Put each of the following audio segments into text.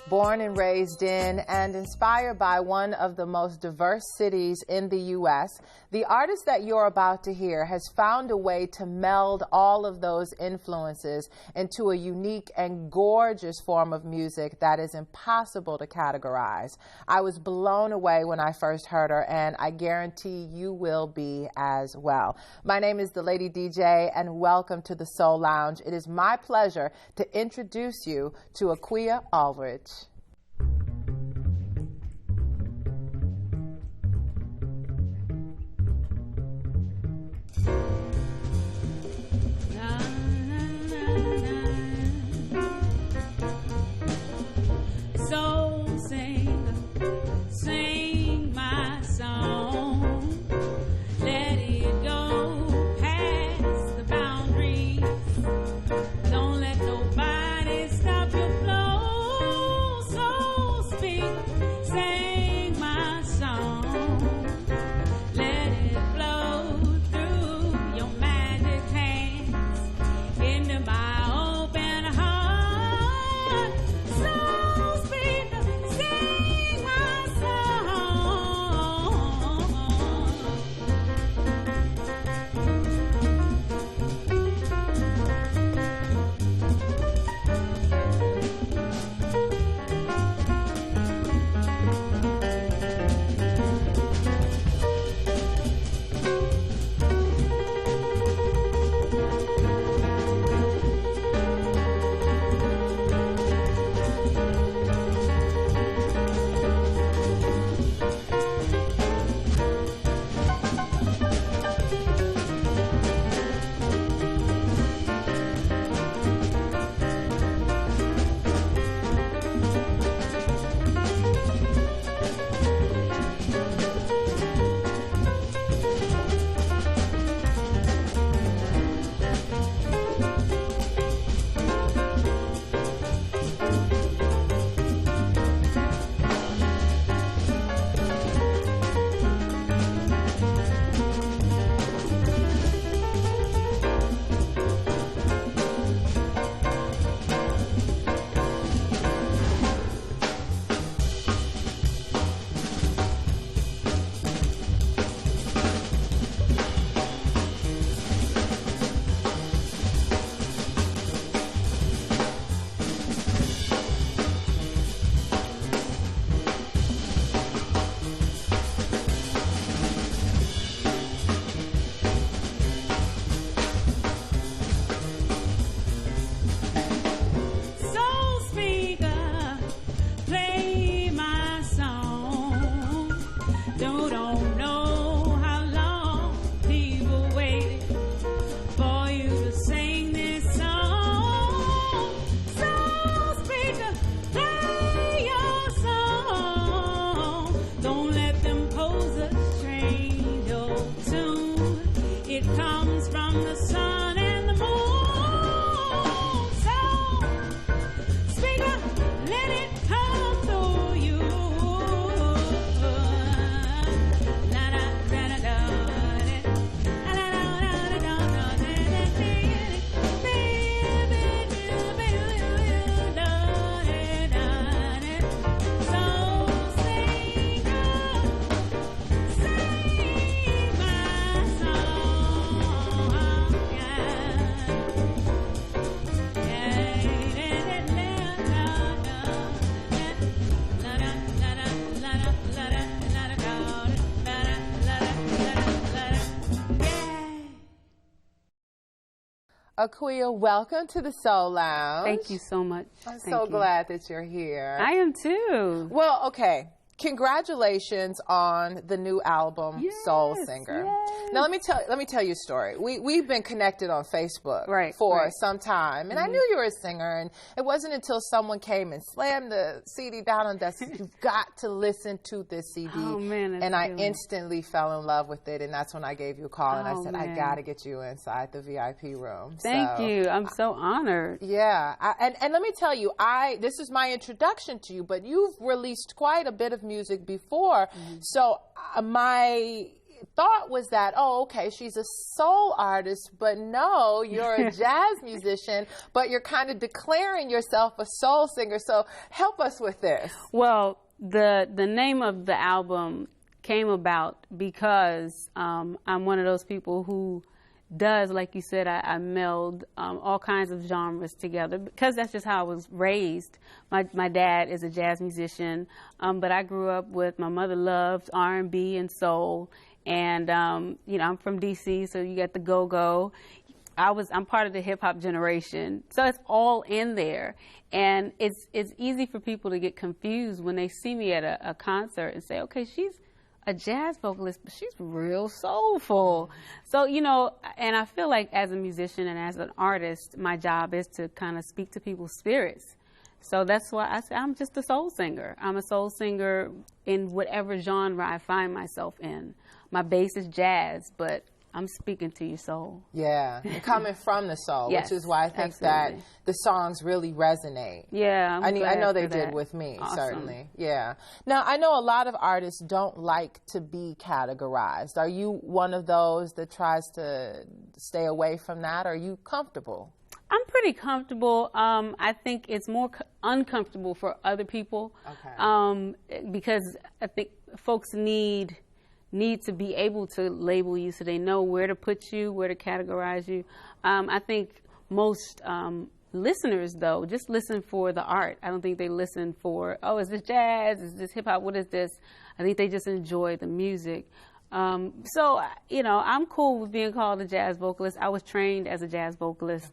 Born and raised in and inspired by one of the most diverse cities in the U.S., the artist that you're about to hear has found a way to meld all of those influences into a unique and gorgeous form of music that is impossible to categorize. I was blown away when I first heard her, and I guarantee you will be as well. My name is the Lady DJ, and welcome to the Soul Lounge. It is my pleasure to introduce you to Akua Allrich. So sing my song, let it go past the boundaries, don't let nobody stop your flow. So sing my song, let it flow through your magic hands into my open heart. So sing my song. Akua, welcome to the Soul Lounge. Thank you so much. I'm so glad that you're here. I am too. Well, okay. Congratulations on the new album, Yes, Soul Singer. yes. Now let me tell you a story. We've been connected on Facebook for some time, and I knew you were a singer, and it wasn't until someone came and slammed the CD down on desk, you've got to listen to this CD. Oh, man, and I instantly fell in love with it, and that's when I gave you a call, and I said, man. I got to get you inside the VIP room. Thank you. I'm so honored. Yeah, and let me tell you, this is my introduction to you, but you've released quite a bit of music before, so my thought was that, oh, okay, she's a soul artist, but no, you're a jazz musician, but you're kind of declaring yourself a soul singer. So help us with this. Well, the name of the album came about because I'm one of those people who does, like you said, I meld all kinds of genres together because that's just how I was raised. My dad is a jazz musician, but I grew up with, my mother loved R&B and soul, and you know, I'm from DC, so you got the go-go. I'm part of the hip hop generation, so it's all in there, and it's easy for people to get confused when they see me at a concert and say, okay, she's a jazz vocalist, but she's real soulful. So, you know, and I feel like as a musician and as an artist, my job is to kind of speak to people's spirits. So that's why I say I'm just a soul singer. I'm a soul singer in whatever genre I find myself in. My base is jazz, but I'm speaking to your soul. Yeah, and coming from the soul, Yes, which is why I think absolutely. that the songs really resonate. Yeah, I glad know for they that. did with me, Awesome. certainly. Yeah. Now, I know a lot of artists don't like to be categorized. Are you one of those that tries to stay away from that? Are you comfortable? I'm pretty comfortable. I think it's more uncomfortable for other people. Okay. Because I think folks need to be able to label you so they know where to put you, where to categorize you. I think most listeners, though, just listen for the art. I don't think they listen for, oh, is this jazz? Is this hip hop? What is this? I think they just enjoy the music. So, you know, I'm cool with being called a jazz vocalist. I was trained as a jazz vocalist.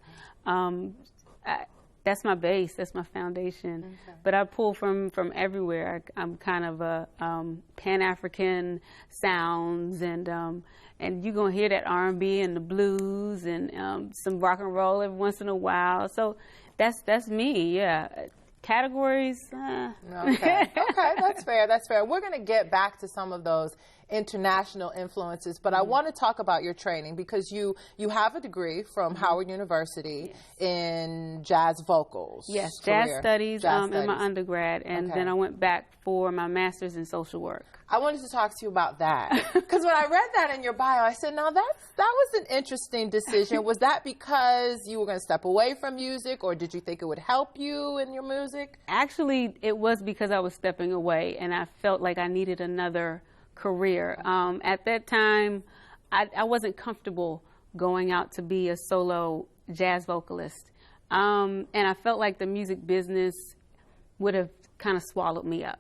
That's my base. That's my foundation. Okay. But I pull from everywhere. I'm kind of a Pan-African sounds, and you're gonna hear that R&B and the blues and some rock and roll every once in a while. So that's me. Yeah. Categories. Okay, that's fair. That's fair. We're going to get back to some of those international influences, but I want to talk about your training because you have a degree from Howard University in jazz vocals. Yes, career. jazz studies Jazz in my studies. undergrad, and then I went back for my master's in social work. I wanted to talk to you about that because when I read that in your bio, I said, now that was an interesting decision. Was that because you were going to step away from music, or did you think it would help you in your music? Actually, it was because I was stepping away, and I felt like I needed another career. At that time, I wasn't comfortable going out to be a solo jazz vocalist, and I felt like the music business would have kind of swallowed me up.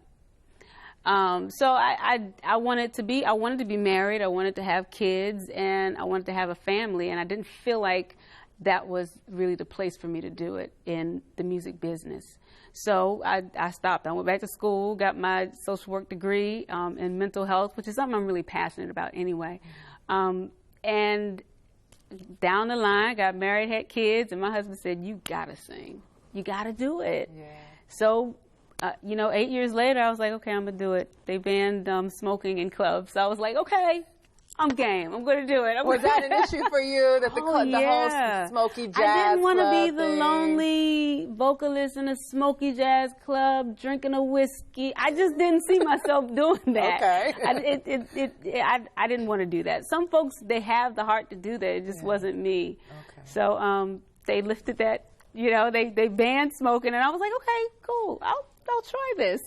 So I wanted to be married. I wanted to have kids, and I wanted to have a family, and I didn't feel like that was really the place for me to do it in the music business. So I stopped. I went back to school, got my social work degree in mental health, which is something I'm really passionate about anyway. And down the line, got married, had kids, and my husband said, you gotta sing. You gotta do it. Yeah. So, you know, 8 years later, I was like, okay, I'm gonna do it. They banned smoking in clubs. So I was like, okay, I'm game. I'm gonna do it. Was that an issue for you, that the whole smoky jazz I didn't want to be the thing? Lonely vocalist in a smoky jazz club drinking a whiskey. I just didn't see myself doing that. Okay. I didn't want to do that. Some folks, they have the heart to do that. It just wasn't me. Okay. So they lifted that. You know, they banned smoking, and I was like, okay, cool. I'll try this.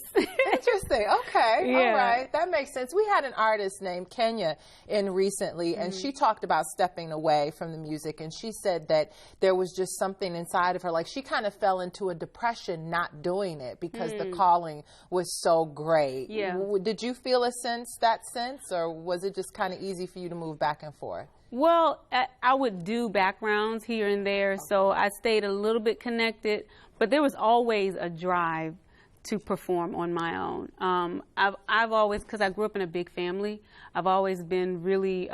Interesting. Okay. Yeah. All right. That makes sense. We had an artist named Kenya in recently, and she talked about stepping away from the music, and she said that there was just something inside of her, like she kind of fell into a depression not doing it because the calling was so great. Yeah. Did you feel that sense, or was it just kind of easy for you to move back and forth? Well, I would do backgrounds here and there, so I stayed a little bit connected, but there was always a drive to perform on my own. I've always, because I grew up in a big family, I've always been really,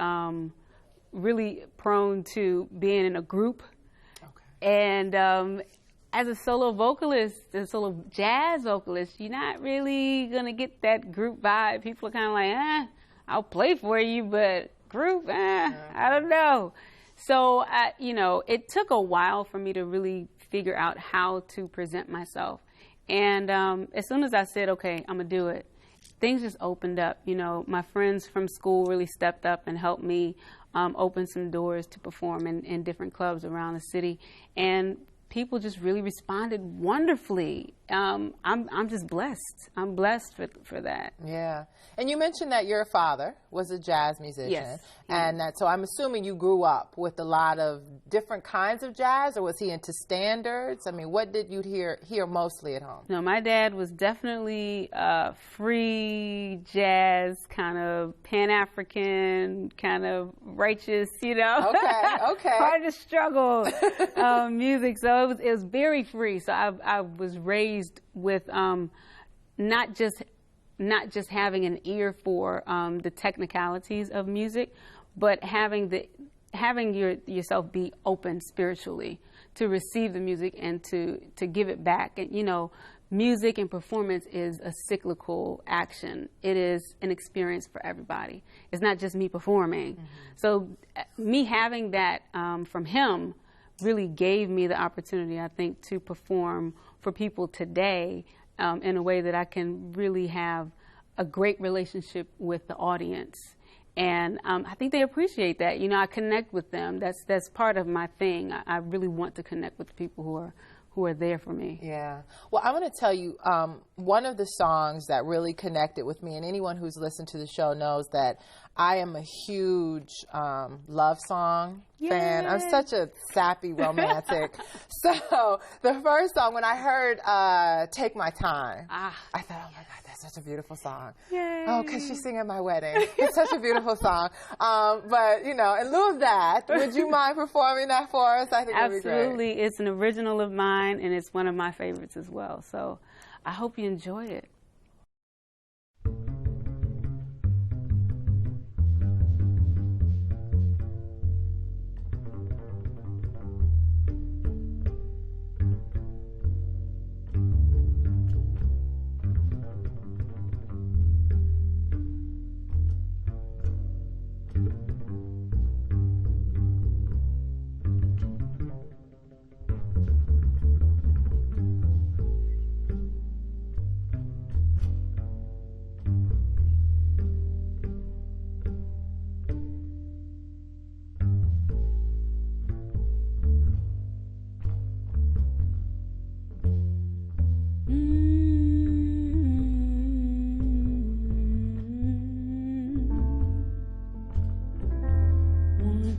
really prone to being in a group. Okay. And as a solo vocalist, a solo jazz vocalist, you're not really gonna get that group vibe. People are kind of like, I'll play for you, but group, I don't know. So, you know, it took a while for me to really figure out how to present myself. And as soon as I said, okay, I'm going to do it, things just opened up. You know, my friends from school really stepped up and helped me open some doors to perform in different clubs around the city, and people just really responded wonderfully. I'm just blessed. I'm blessed for that. Yeah. And you mentioned that your father was a jazz musician. Yes. And that, so I'm assuming you grew up with a lot of different kinds of jazz, or was he into standards? I mean, what did you hear mostly at home? No, my dad was definitely free jazz, kind of Pan-African, kind of righteous, you know. Okay. Hard to struggle music. So it was very free. So I was raised with not just having an ear for the technicalities of music, but having yourself be open spiritually to receive the music and to give it back. And you know, music and performance is a cyclical action. It is an experience for everybody. It's not just me performing. Mm-hmm. So me having that from him really gave me the opportunity, I think, to perform for people today in a way that I can really have a great relationship with the audience. And I think they appreciate that. You know, I connect with them. That's part of my thing. I really want to connect with the people who are there for me. Yeah. Well, I'm going to tell you, one of the songs that really connected with me, and anyone who's listened to the show knows that I am a huge love song fan. I'm such a sappy romantic. So the first song, when I heard Take My Time, I thought, oh my God, that's such a beautiful song. Yay. Oh, can she sing at my wedding? It's such a beautiful song. But, you know, in lieu of that, would you mind performing that for us? I think that would be great. Absolutely. It's an original of mine, and it's one of my favorites as well. So I hope you enjoy it.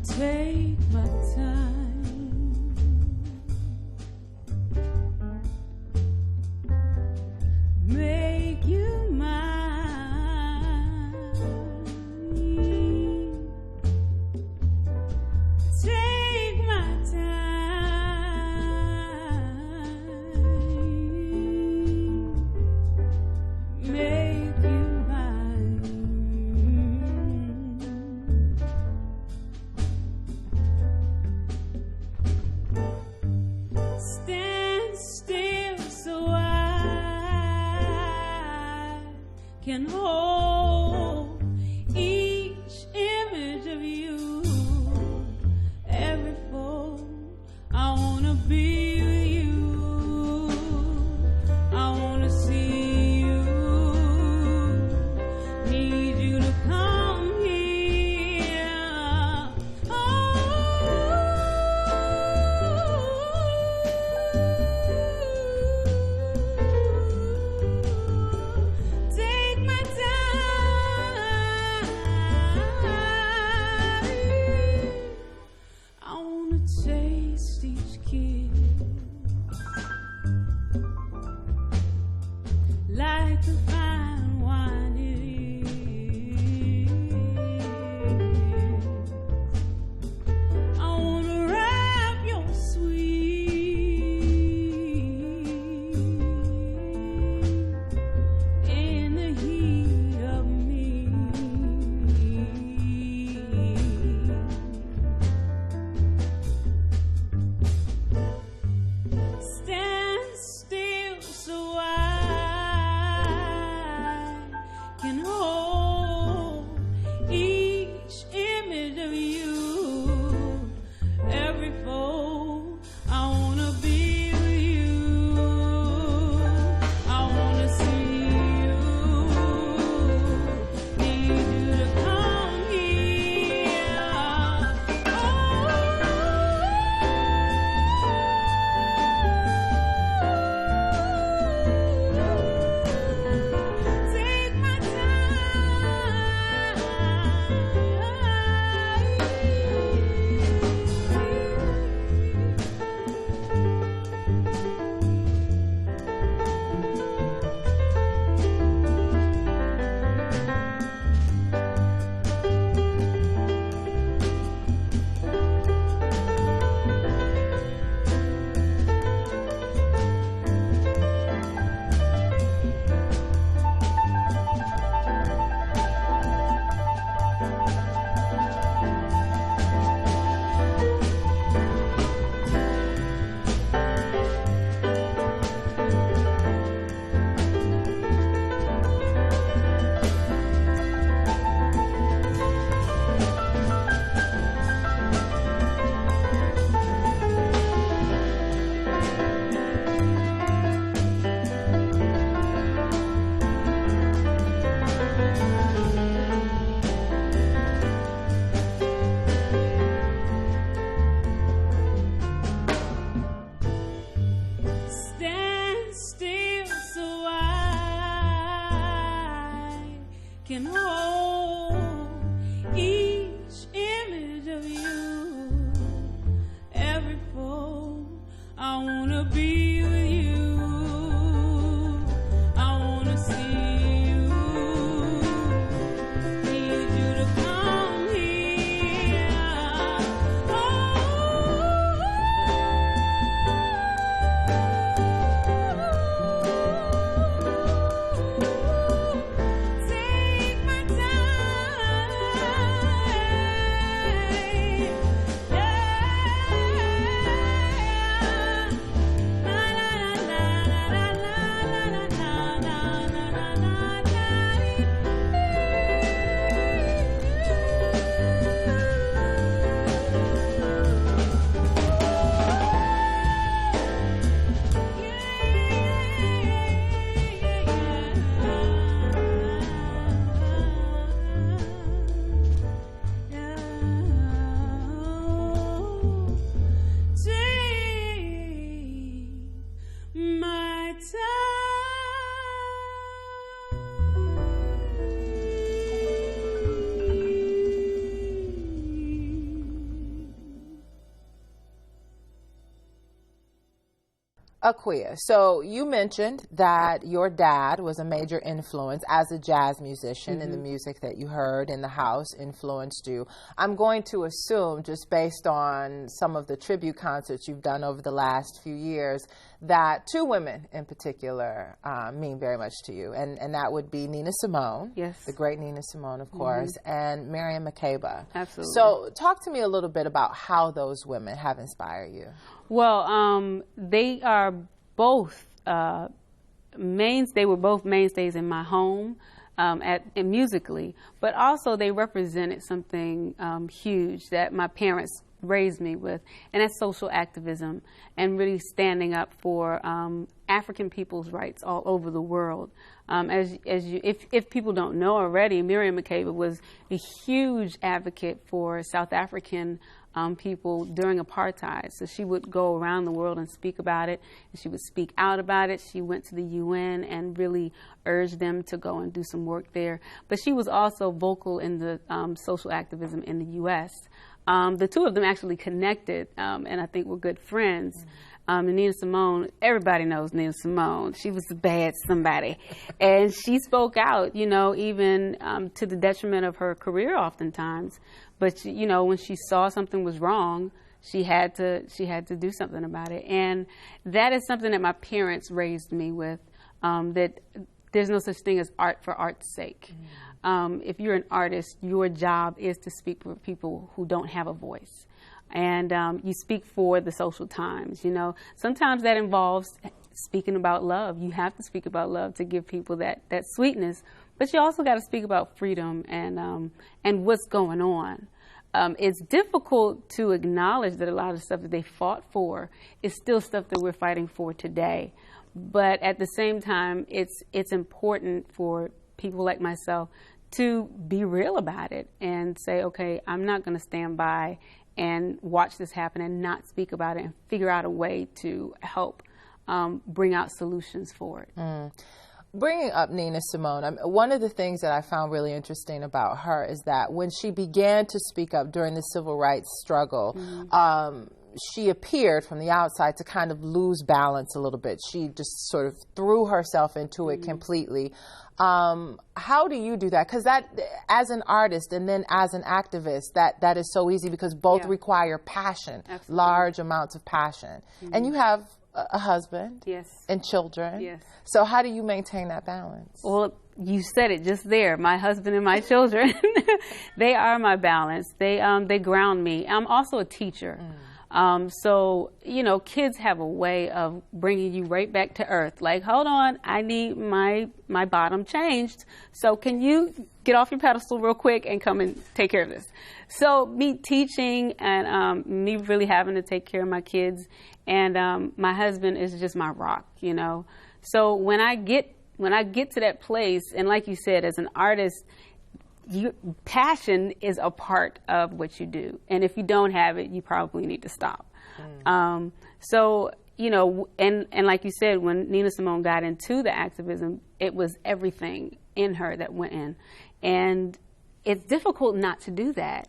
Take my time, make you mine. Take my time, make you mine. Stand still so I can hold each image of you, every fold. I wanna be with you, I wanna see you, need you to come here. Take my time. Akua, so you mentioned that your dad was a major influence as a jazz musician, and the music that you heard in the house influenced you. I'm going to assume, just based on some of the tribute concerts you've done over the last few years, that two women in particular mean very much to you, and that would be Nina Simone, Yes. the great Nina Simone, of course, and Miriam Makeba. Absolutely. So talk to me a little bit about how those women have inspired you. Well, they are both they were both mainstays in my home and musically, but also they represented something huge that my parents raised me with, and that's social activism and really standing up for African people's rights all over the world. If people don't know already, Miriam Makeba was a huge advocate for South African people during apartheid. So she would go around the world and speak about it, and she would speak out about it. She went to the UN and really urged them to go and do some work there. But she was also vocal in the social activism in the U.S. The two of them actually connected, and I think were good friends. And Nina Simone, everybody knows Nina Simone. She was a bad somebody. And she spoke out, you know, even to the detriment of her career oftentimes. But, you know, when she saw something was wrong, she had to do something about it. And that is something that my parents raised me with, that there's no such thing as art for art's sake. If you're an artist, your job is to speak for people who don't have a voice. And you speak for the social times, you know. Sometimes that involves speaking about love. You have to speak about love to give people that sweetness. But you also got to speak about freedom and what's going on. It's difficult to acknowledge that a lot of the stuff that they fought for is still stuff that we're fighting for today. But at the same time, it's important for people like myself to be real about it and say, okay, I'm not going to stand by and watch this happen and not speak about it and figure out a way to help bring out solutions for it. Bringing up Nina Simone, one of the things that I found really interesting about her is that when she began to speak up during the civil rights struggle, she appeared from the outside to kind of lose balance a little bit. She just sort of threw herself into it completely. How do you do that? Because that, as an artist and then as an activist, that is so easy because both require passion, large amounts of passion. And you have a husband and children. Yes. So how do you maintain that balance? Well, you said it just there. My husband and my children, they are my balance. They ground me. I'm also a teacher. So, you know, kids have a way of bringing you right back to earth. Like, hold on, I need my bottom changed. So can you get off your pedestal real quick and come and take care of this? So me teaching and me really having to take care of my kids, and my husband is just my rock, you know. So when I get to that place, and like you said, as an artist, passion is a part of what you do, and if you don't have it, you probably need to stop. So, you know, and like you said, when Nina Simone got into the activism, it was everything in her that went in, and it's difficult not to do that.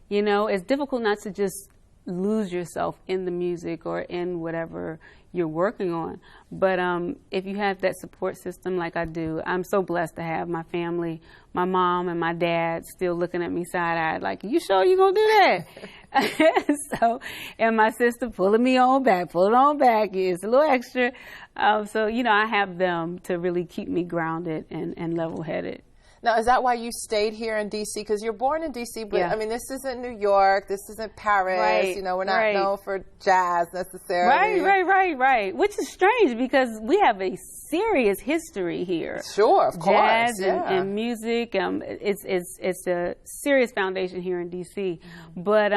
You know, it's difficult not to just lose yourself in the music or in whatever you're working on. But if you have that support system like I do, I'm so blessed to have my family, my mom and my dad still looking at me side-eyed like, you sure you gonna do that? So, and my sister pulling me on back, it's a little extra. So, you know, I have them to really keep me grounded and level-headed. Now, is that why you stayed here in D.C.? Because you're born in D.C., but I mean, this isn't New York, this isn't Paris, you know, we're not known for jazz necessarily. Right. Which is strange because we have a serious history here. Sure, of course. Jazz and music, it's a serious foundation here in D.C. But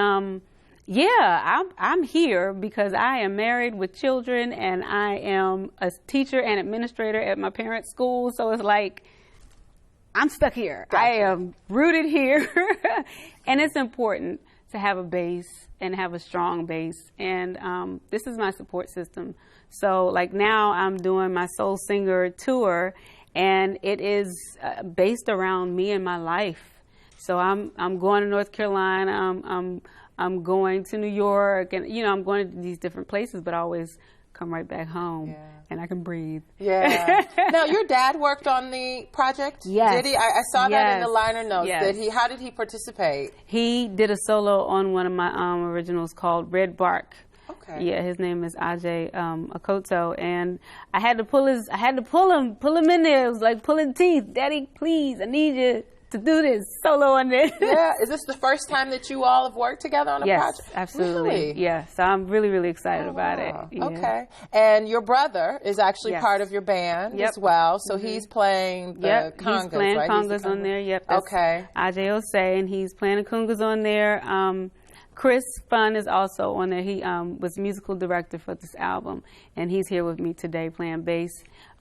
yeah, I'm here because I am married with children and I am a teacher and administrator at my parents' school, so it's like, I'm stuck here. Gotcha. I am rooted here. And it's important to have a base and have a strong base. And this is my support system. So like now I'm doing my Soul Singer tour, and it is based around me and my life. So I'm going to North Carolina. I'm going to New York, and you know, I'm going to these different places, but I always come right back home and I can breathe. Yeah. Now, your dad worked on the project? Yes. Did he? I saw that in the liner notes. Yes. How did he participate? He did a solo on one of my originals called Red Bark. Okay. Yeah, his name is Ajay Akoto, and I had to pull him in there. It was like pulling teeth. Daddy, please, I need you to do this solo on this. Yeah, is this the first time that you all have worked together on a project? Yes, absolutely. Really? Yeah, so I'm really, really excited about it. Yeah. Okay, and your brother is actually part of your band as well, so he's playing the congas, he's playing right? congas on there. Yep. Okay. Ajay Osei, and he's playing the congas on there. Chris Fun is also on there. He was musical director for this album, and he's here with me today playing bass.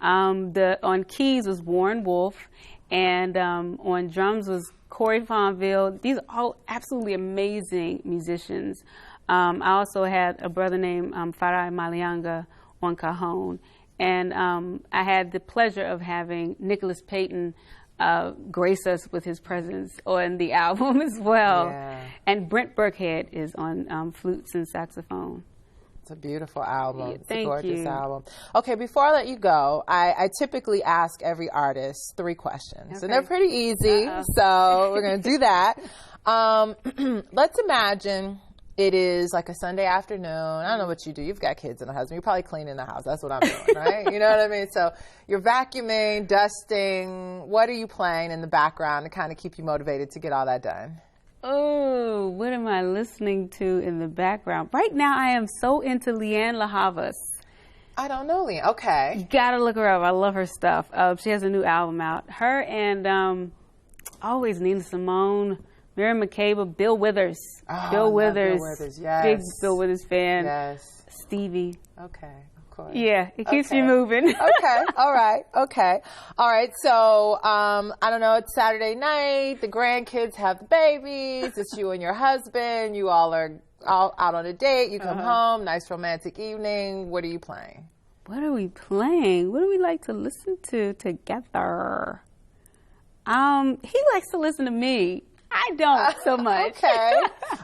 On keys was Warren Wolf, and on drums was Corey Fonville. These are all absolutely amazing musicians. I also had a brother named Farai Malianga on cajon, and I had the pleasure of having Nicholas Payton grace us with his presence on the album as well. Yeah. And Brent Burkhead is on flutes and saxophone. It's a beautiful album. Yeah, it's a gorgeous album. Okay, before I let you go, I typically ask every artist 3 questions. Okay. And they're pretty easy, so we're going to do that. Let's imagine it is like a Sunday afternoon. I don't know what you do. You've got kids and a husband. You're probably cleaning the house. That's what I'm doing, right? You know what I mean? So you're vacuuming, dusting. What are you playing in the background to kind of keep you motivated to get all that done? Oh, what am I listening to in the background? Right now, I am so into Leanne La Havas. I don't know, Leanne. Okay. You gotta look her up. I love her stuff. She has a new album out. Her and always Nina Simone, Mary McCabe, Bill Withers. Oh, Bill Withers. Bill Withers, yes. Big Bill Withers fan. Yes. Stevie. Okay, of course. Yeah, it keeps me moving. Okay, all right, okay. All right, so I don't know, it's Saturday night, the grandkids have the babies, it's you and your husband, you all are out on a date, you come home, nice romantic evening. What are you playing? What are we playing? What do we like to listen to together? He likes to listen to me. I don't so much. Okay.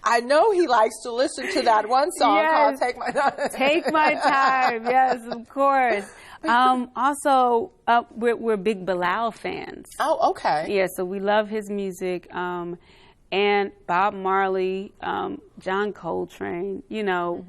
I know he likes to listen to that one song called Take My Time. Take My Time. Yes, of course. Also, we're big Bilal fans. Oh, okay. Yeah, so we love his music. And Bob Marley, John Coltrane, you know,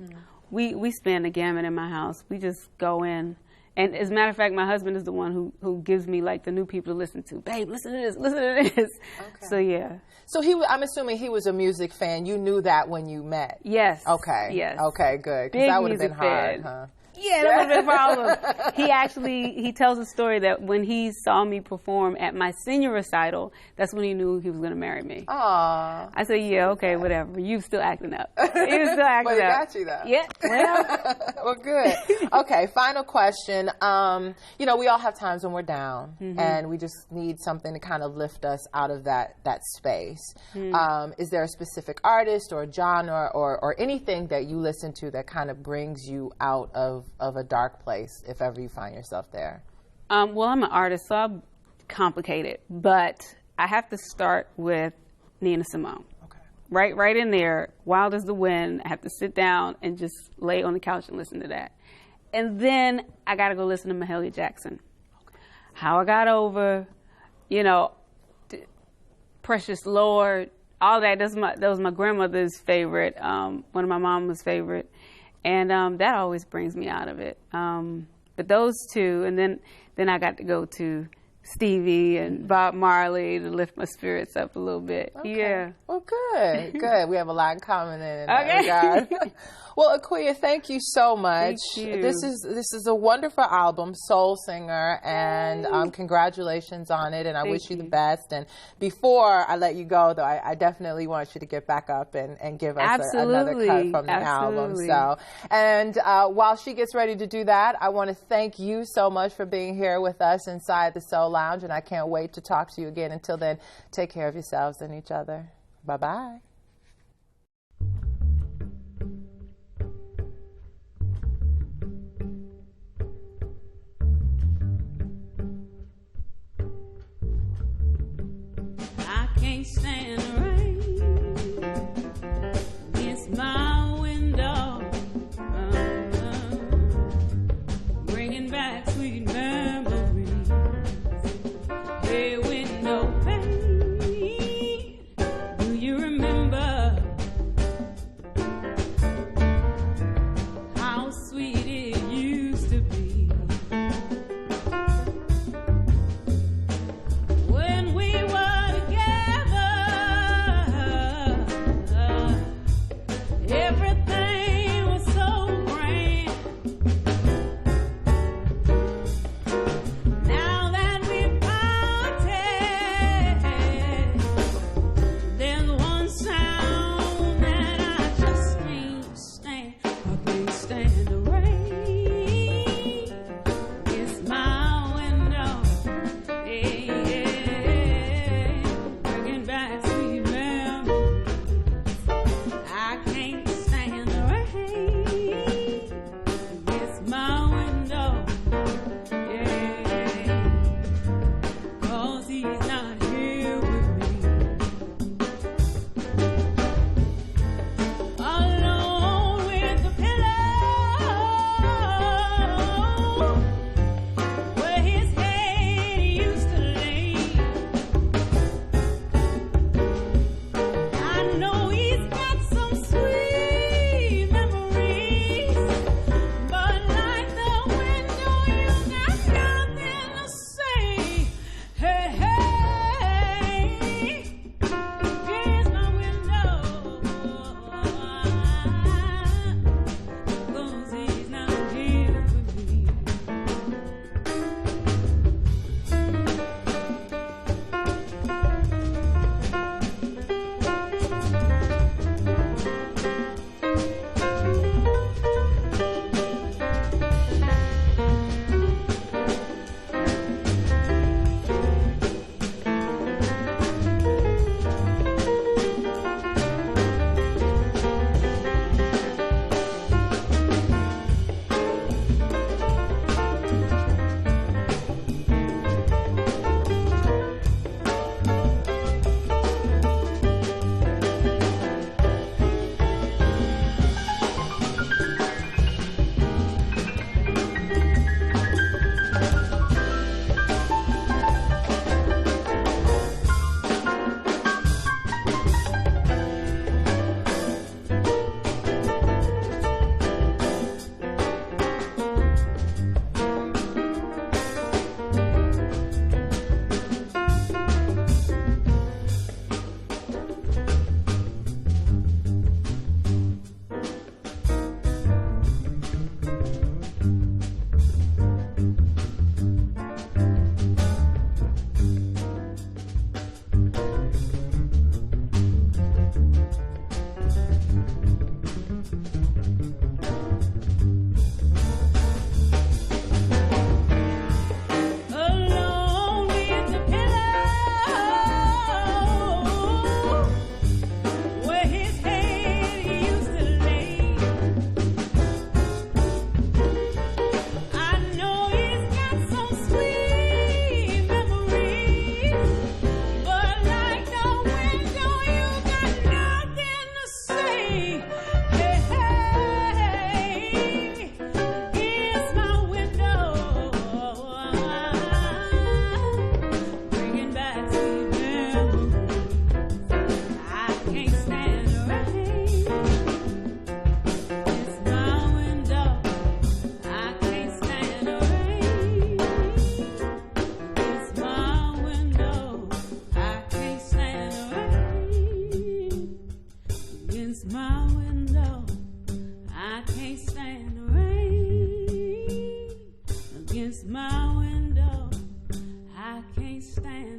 we span the gamut in my house. We just go in. And as a matter of fact, my husband is the one who gives me like the new people to listen to. Babe, listen to this, listen to this. Okay. So yeah. So I'm assuming he was a music fan. You knew that when you met. Yes. Okay. Yes. Okay, good. Because that would have been hard, fan. huh? Yeah, that would have been a problem. He tells a story that when he saw me perform at my senior recital, that's when he knew he was going to marry me. Aww. I said, yeah, okay, whatever. You still acting up. You still acting But he up. got you, though. Yeah, well. Well, good. Okay, final question. You know, we all have times when we're down, and we just need something to kind of lift us out of that space. Is there a specific artist or genre or anything that you listen to that kind of brings you out of a dark place, if ever you find yourself there? Well, I'm an artist, so I'm complicated, but I have to start with Nina Simone. Okay. Right in there, Wild as the Wind. I have to sit down and just lay on the couch and listen to that. And then I got to go listen to Mahalia Jackson. Okay. How I Got Over, you know, Precious Lord, all that. That was my grandmother's favorite, one of my mom's favorite. And that always brings me out of it. But those two, and then I got to go to Stevie and Bob Marley to lift my spirits up a little bit. Okay. Yeah. Well, good. We have a lot in common in that regard. Well, Akua, thank you so much. Thank you. This is a wonderful album, Soul Singer, and congratulations on it, and I wish you the best. And before I let you go, though, I definitely want you to get back up and give us another cut from the album. So, and while she gets ready to do that, I want to thank you so much for being here with us inside the Soul Lounge, and I can't wait to talk to you again. Until then, take care of yourselves and each other. Bye-bye. I can't stand the rain against my window. door. I can't stand